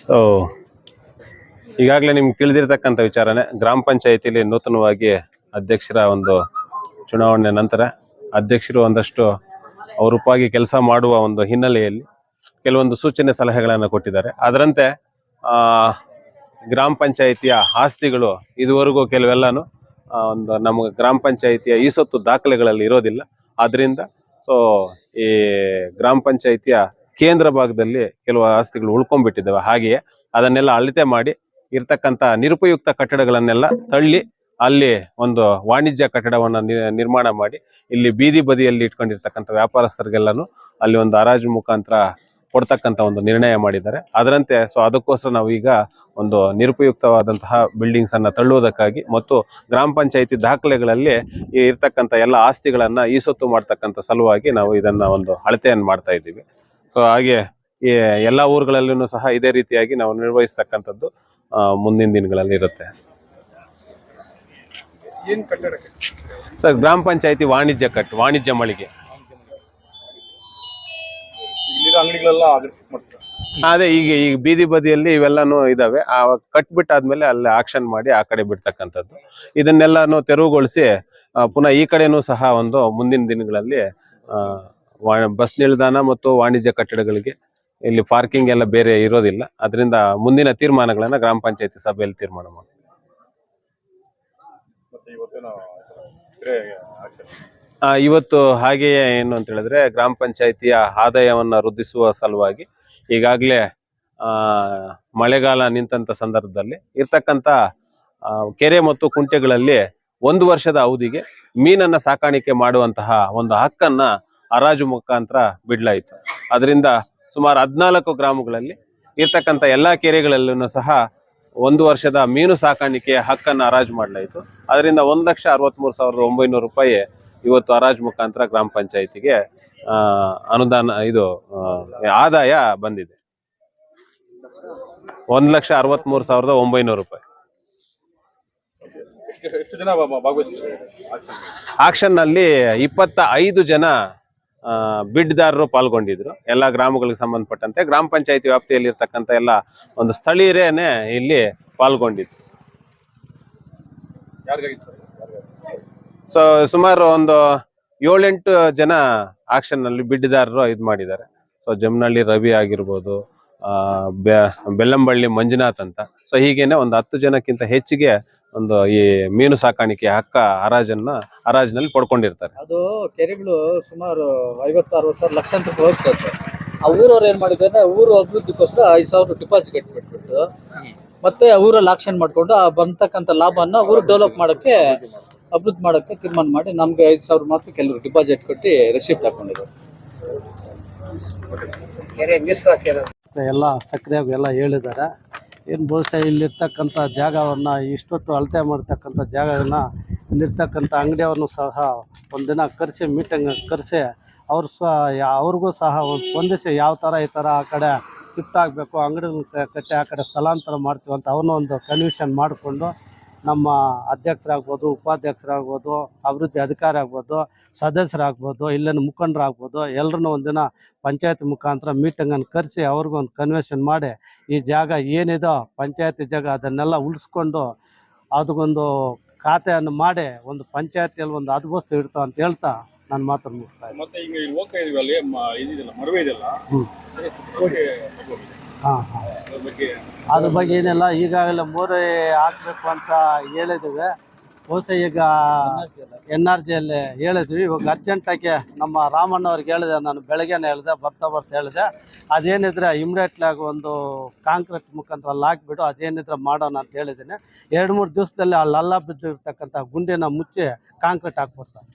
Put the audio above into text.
So ಈಗಾಗಲೇ ನಿಮ್ಗೆ ತಿಳಿದಿರ್ತಕ್ಕಂಥ ವಿಚಾರನೆ, ಗ್ರಾಮ ಪಂಚಾಯತಿಲಿ ನೂತನವಾಗಿ ಅಧ್ಯಕ್ಷರ ಒಂದು ಚುನಾವಣೆ ನಂತರ ಅಧ್ಯಕ್ಷರು ಒಂದಷ್ಟು ಅವರೂಪಾಗಿ ಕೆಲಸ ಮಾಡುವ ಒಂದು ಹಿನ್ನೆಲೆಯಲ್ಲಿ ಕೆಲವೊಂದು ಸೂಚನೆ ಸಲಹೆಗಳನ್ನು ಕೊಟ್ಟಿದ್ದಾರೆ. ಅದರಂತೆ ಗ್ರಾಮ ಪಂಚಾಯಿತಿಯ ಆಸ್ತಿಗಳು ಇದುವರೆಗೂ ಕೆಲವೆಲ್ಲಾನು ಒಂದು ನಮ್ಮ ಗ್ರಾಮ ಪಂಚಾಯಿತಿಯ ಈ ಸೊತ್ತು ದಾಖಲೆಗಳಲ್ಲಿ ಇರೋದಿಲ್ಲ. ಆದ್ರಿಂದ ಸೊ ಈ ಗ್ರಾಮ ಪಂಚಾಯಿತಿಯ ಕೇಂದ್ರ ಭಾಗದಲ್ಲಿ ಕೆಲವು ಆಸ್ತಿಗಳು ಉಳ್ಕೊಂಡ್ಬಿಟ್ಟಿದ್ದಾವೆ. ಹಾಗೆಯೇ ಅದನ್ನೆಲ್ಲ ಅಳತೆ ಮಾಡಿ ಇರ್ತಕ್ಕಂಥ ನಿರುಪಯುಕ್ತ ಕಟ್ಟಡಗಳನ್ನೆಲ್ಲ ತಳ್ಳಿ ಅಲ್ಲಿ ಒಂದು ವಾಣಿಜ್ಯ ಕಟ್ಟಡವನ್ನು ನಿರ್ಮಾಣ ಮಾಡಿ ಇಲ್ಲಿ ಬೀದಿ ಬದಿಯಲ್ಲಿ ಇಟ್ಕೊಂಡಿರ್ತಕ್ಕಂಥ ವ್ಯಾಪಾರಸ್ಥರಿಗೆಲ್ಲಾನು ಅಲ್ಲಿ ಒಂದು ಹರಾಜು ಮುಖಾಂತರ ಕೊಡ್ತಕ್ಕಂಥ ಒಂದು ನಿರ್ಣಯ ಮಾಡಿದ್ದಾರೆ. ಅದರಂತೆ ಸೊ ಅದಕ್ಕೋಸ್ಕರ ನಾವು ಈಗ ಒಂದು ನಿರುಪಯುಕ್ತವಾದಂತಹ ಬಿಲ್ಡಿಂಗ್ಸ್ ಅನ್ನ ತಳ್ಳುವುದಕ್ಕಾಗಿ ಮತ್ತು ಗ್ರಾಮ ಪಂಚಾಯಿತಿ ದಾಖಲೆಗಳಲ್ಲಿ ಇರ್ತಕ್ಕಂಥ ಎಲ್ಲ ಆಸ್ತಿಗಳನ್ನ ಈ ಸೊತ್ತು ಮಾಡ್ತಕ್ಕಂಥ ಸಲುವಾಗಿ ನಾವು ಇದನ್ನ ಒಂದು ಅಳತೆಯನ್ನು ಮಾಡ್ತಾ ಇದ್ದೀವಿ. ಸೊ ಹಾಗೆ ಈ ಎಲ್ಲ ಊರುಗಳಲ್ಲೂ ಸಹ ಇದೇ ರೀತಿಯಾಗಿ ನಾವು ನಿರ್ವಹಿಸ್ತಕ್ಕಂಥದ್ದು ಮುಂದಿನ ದಿನಗಳಲ್ಲಿ ಇರುತ್ತೆ. ಸರ್, ಗ್ರಾಮ ಪಂಚಾಯಿತಿ ವಾಣಿಜ್ಯ ಮಳಿಗೆ ಅದೇ ಈಗ ಬೀದಿ ಬದಿಯಲ್ಲಿ ಇವೆಲ್ಲಾನು ಇದಾವೆ. ಕಟ್ಬಿಟ್ಟಾದ್ಮೇಲೆ ಅಲ್ಲಿ ಆಕ್ಷನ್ ಮಾಡಿ ಆ ಕಡೆ ಬಿಡ್ತಕ್ಕಂಥದ್ದು. ಇದನ್ನೆಲ್ಲಾನು ತೆರವುಗೊಳಿಸಿ ಪುನಃ ಈ ಕಡೆನೂ ಸಹ ಒಂದು ಮುಂದಿನ ದಿನಗಳಲ್ಲಿ ಬಸ್ ನಿಲ್ದಾಣ ಮತ್ತು ವಾಣಿಜ್ಯ ಕಟ್ಟಡಗಳಿಗೆ ಇಲ್ಲಿ ಪಾರ್ಕಿಂಗ್ ಎಲ್ಲ ಬೇರೆ ಇರೋದಿಲ್ಲ. ಅದರಿಂದ ಮುಂದಿನ ತೀರ್ಮಾನಗಳನ್ನ ಗ್ರಾಮ ಪಂಚಾಯತಿ ಸಭೆಯಲ್ಲಿ ತೀರ್ಮಾನ ಮಾಡ್ತೀವಿ. ಇವತ್ತು ಹಾಗೆಯೇ ಏನು ಅಂತ ಹೇಳಿದ್ರೆ, ಗ್ರಾಮ ಪಂಚಾಯಿತಿಯ ಆದಾಯವನ್ನ ವೃದ್ಧಿಸುವ ಸಲುವಾಗಿ ಈಗಾಗಲೇ ಮಳೆಗಾಲ ನಿಂತ ಸಂದರ್ಭದಲ್ಲಿ ಇರ್ತಕ್ಕಂಥ ಕೆರೆ ಮತ್ತು ಕುಂಟೆಗಳಲ್ಲಿ 1 ವರ್ಷದ ಅವಧಿಗೆ ಮೀನನ್ನ ಸಾಕಾಣಿಕೆ ಮಾಡುವಂತಹ ಒಂದು ಹಕ್ಕನ್ನ ಹರಾಜು ಮುಖಾಂತರ ಬಿಡ್ಲಾಯಿತು. ಅದರಿಂದ ಸುಮಾರು 14 ಗ್ರಾಮಗಳಲ್ಲಿ ಇರ್ತಕ್ಕಂಥ ಎಲ್ಲಾ ಕೆರೆಗಳಲ್ಲೂ ಸಹ 1 ವರ್ಷದ ಮೀನು ಸಾಕಾಣಿಕೆಯ ಹಕ್ಕನ್ನು ಹರಾಜು ಮಾಡಲಾಯಿತು. ಅದರಿಂದ 1,63,900 ರೂಪಾಯಿ ಇವತ್ತು ಹರಾಜು ಮುಖಾಂತರ ಗ್ರಾಮ ಪಂಚಾಯಿತಿಗೆ ಅನುದಾನ ಆದಾಯ ಬಂದಿದೆ. 1,63,900 ರೂಪಾಯಿ. ಆಕ್ಷನ್ ನಲ್ಲಿ 25 ಜನ ಬಿಡ್ದಾರರು ಪಾಲ್ಗೊಂಡಿದ್ರು. ಎಲ್ಲಾ ಗ್ರಾಮಗಳಿಗೆ ಸಂಬಂಧಪಟ್ಟಂತೆ ಗ್ರಾಮ ಪಂಚಾಯತಿ ವ್ಯಾಪ್ತಿಯಲ್ಲಿ ಇರ್ತಕ್ಕಂಥ ಎಲ್ಲ ಒಂದು ಸ್ಥಳೀಯರೇನೆ ಇಲ್ಲಿ ಪಾಲ್ಗೊಂಡಿದ್ರು. ಸೊ ಸುಮಾರು ಒಂದು 7-8 ಜನ ಆಕ್ಷನ್ ನಲ್ಲಿ ಬಿಡ್ದಾರರು ಇದು ಮಾಡಿದ್ದಾರೆ. ಸೊ ಜಮನಹಳ್ಳಿ ರವಿ ಆಗಿರ್ಬೋದು, ಬೆಲ್ಲಂಬಳ್ಳಿ ಮಂಜುನಾಥ್ ಅಂತ. ಸೊ ಹೀಗೇನೆ ಒಂದು 10 ಜನಕ್ಕಿಂತ ಹೆಚ್ಚಿಗೆ ಒಂದು ಈ ಮೀನು ಸಾಕಾಣಿಕೆ ಹಕ್ಕ ಹರಾಜಿನಲ್ಲಿ ಪಡ್ಕೊಂಡಿರ್ತಾರೆ. ಅದು ಕೆರೆಗಳು ಸುಮಾರು 50-60 ಸಾವಿರ ಲಕ್ಷಾಂತರ ರೂಪಾಯಿ ಹೋಗ್ತದೆ. ಆ ಊರವ್ರು ಏನ್ ಮಾಡಿದ್ದಾರೆ, ಊರು ಅಭಿವೃದ್ಧಿಗೋಸ್ಕರ 5,000 ಡಿಪಾಸಿಟ್ ಕಟ್ಟಿಬಿಟ್ಬಿಟ್ಟು ಮತ್ತೆ ಊರಲ್ಲಿ ಆಕ್ಷನ್ ಮಾಡ್ಕೊಂಡು ಆ ಬಂತಕ್ಕಂಥ ಲಾಭನ ಊರು ಡೆವಲಪ್ ಮಾಡಕ್ಕೆ ಅಭಿವೃದ್ಧಿ ಮಾಡಕ್ಕೆ ತೀರ್ಮಾನ ಮಾಡಿ ನಮ್ಗೆ 5,000 ಮಾತ್ರ ಕೆಲವರು ಡಿಪಾಸಿಟ್ ಕಟ್ಟಿ ರೆಸಿಪ್ಟ್ ಹಾಕೊಂಡಿದ್ದಾರೆ. ಎಲ್ಲ ಸಕ್ರಿಯಾಗಿ ಎಲ್ಲ ಹೇಳಿದ್ದಾರೆ. ಏನು ಬಹುಶಃ ಇಲ್ಲಿರ್ತಕ್ಕಂಥ ಜಾಗವನ್ನು ಇಷ್ಟೊತ್ತು ಅಳತೆ ಮಾಡ್ತಕ್ಕಂಥ ಜಾಗವನ್ನು ಇಲ್ಲಿರ್ತಕ್ಕಂಥ ಅಂಗಡಿಯವ್ರನ್ನೂ ಸಹ ಒಂದಿನ ಕರೆಸಿ ಮೀಟಿಂಗ್ ಕರೆಸಿ ಅವ್ರಿಗೂ ಸಹ ಒಂದು ಸ್ಪಂದಿಸಿ ಯಾವ ಥರ ಈ ಥರ ಆ ಕಡೆ ಶಿಫ್ಟ್ ಆಗಬೇಕು, ಅಂಗಡಿಗಳನ್ನ ಕಟ್ಟಿ ಆ ಕಡೆ ಸ್ಥಳಾಂತರ ಮಾಡ್ತೀವಿ ಅಂತ ಅವ್ರನ್ನೂ ಒಂದು ಕನ್ವಿಷನ್ ಮಾಡಿಕೊಂಡು ನಮ್ಮ ಅಧ್ಯಕ್ಷರಾಗ್ಬೋದು, ಉಪಾಧ್ಯಕ್ಷರಾಗ್ಬೋದು, ಅಭಿವೃದ್ಧಿ ಅಧಿಕಾರಿ ಆಗ್ಬೋದು, ಸದಸ್ಯರಾಗ್ಬೋದು, ಇಲ್ಲಿನ ಮುಖಂಡರಾಗ್ಬೋದು, ಎಲ್ಲರನ್ನೂ ಒಂದಿನ ಪಂಚಾಯತ್ ಮುಖಾಂತರ ಮೀಟಿಂಗನ್ನು ಕರೆಸಿ ಅವ್ರಿಗೊಂದು ಕನ್ವೆನ್ಷನ್ ಮಾಡಿ ಈ ಜಾಗ ಏನಿದೋ ಪಂಚಾಯತಿ ಜಾಗ ಅದನ್ನೆಲ್ಲ ಉಳಿಸ್ಕೊಂಡು ಅದಕ್ಕೊಂದು ಖಾತೆಯನ್ನು ಮಾಡಿ ಒಂದು ಪಂಚಾಯತಿಯಲ್ಲಿ ಒಂದು ಅದ್ಭುತ ಇಡ್ತಾವ ಅಂತ ಹೇಳ್ತಾ ನಾನು ಮಾತನ್ನು ಮುಗಿಸ್ತಾ ಅದ್ರ ಬಗ್ಗೆ ಏನಿಲ್ಲ. ಈಗಾಗಲೇ ಮೋರೆ ಹಾಕಬೇಕು ಅಂತ ಹೇಳಿದ್ದೀವಿ. ಬಹುಶಃ ಈಗ NRGಯಲ್ಲಿ ಹೇಳಿದ್ವಿ. ಇವಾಗ ಅರ್ಜೆಂಟಾಗಿ ನಮ್ಮ ರಾಮಣ್ಣವ್ರಿಗೆ ಹೇಳಿದೆ, ನಾನು ಬೆಳಗ್ಗೆನೇ ಹೇಳಿದೆ, ಬರ್ತಾ ಹೇಳಿದೆ. ಅದೇನಿದ್ರೆ ಇಮಿಡಿಯೇಟ್ಲಿ ಆಗಿ ಒಂದು ಕಾಂಕ್ರೀಟ್ ಮುಖಾಂತರ ಅಲ್ಲಿ ಹಾಕಿಬಿಡು, ಅದೇನಿದ್ರೆ ಮಾಡೋಣ ಅಂತ ಹೇಳಿದ್ದೀನಿ. 2-3 ದಿವಸದಲ್ಲಿ ಅಲ್ಲೆಲ್ಲ ಬಿದ್ದಿರ್ತಕ್ಕಂಥ ಗುಂಡಿನ ಮುಚ್ಚಿ ಕಾಂಕ್ರೀಟ್ ಹಾಕ್ಬಿಡ್ತಾರೆ.